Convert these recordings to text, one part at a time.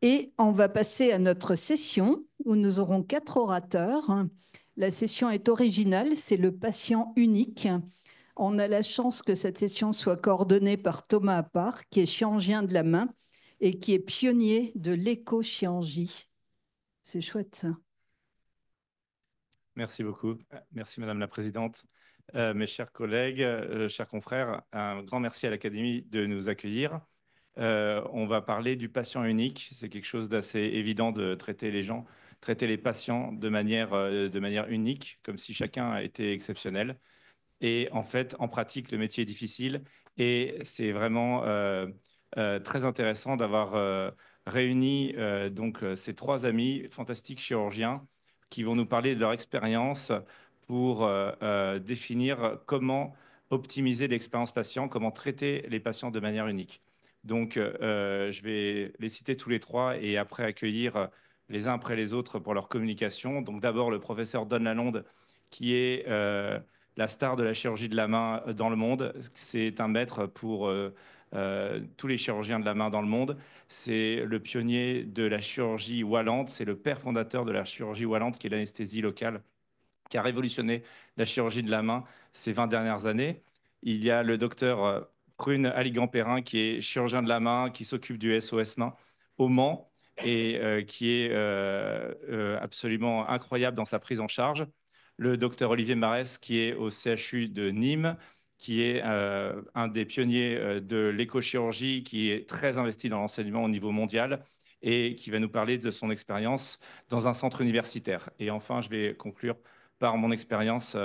Et on va passer à notre session où nous aurons 4 orateurs. La session est originale, c'est le patient unique. On a la chance que cette session soit coordonnée par Thomas Appart, qui est chirurgien de la main et qui est pionnier de l'éco-chirurgie. C'est chouette ça. Merci beaucoup. Merci Madame la Présidente. Mes chers collègues, chers confrères, un grand merci à l'Académie de nous accueillir. On va parler du patient unique. C'est quelque chose d'assez évident de traiter les gens, traiter les patients de manière unique, comme si chacun était exceptionnel. Et en fait, en pratique, le métier est difficile et c'est vraiment très intéressant d'avoir réuni ces 3 amis fantastiques chirurgiens qui vont nous parler de leur expérience pour définir comment optimiser l'expérience patient, comment traiter les patients de manière unique. Donc, je vais les citer tous les 3 et après accueillir les uns après les autres pour leur communication. Donc, d'abord, le professeur Don Lalonde, qui est la star de la chirurgie de la main dans le monde. C'est un maître pour tous les chirurgiens de la main dans le monde. C'est le pionnier de la chirurgie wallante. C'est le père fondateur de la chirurgie wallante, qui est l'anesthésie locale, qui a révolutionné la chirurgie de la main ces 20 dernières années. Il y a le docteur Prune Aligan-Perrin, qui est chirurgien de la main, qui s'occupe du SOS main au Mans et qui est absolument incroyable dans sa prise en charge. Le docteur Olivier Marès, qui est au CHU de Nîmes, qui est un des pionniers de l'écochirurgie, qui est très investi dans l'enseignement au niveau mondial et qui va nous parler de son expérience dans un centre universitaire. Et enfin, je vais conclure par mon expérience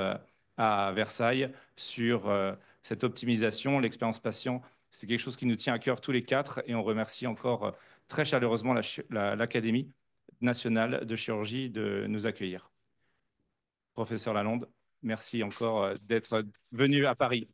à Versailles sur cette optimisation, l'expérience patient. C'est quelque chose qui nous tient à cœur tous les 4 et on remercie encore très chaleureusement l'Académie nationale de chirurgie de nous accueillir. Professeur Lalonde, merci encore d'être venu à Paris.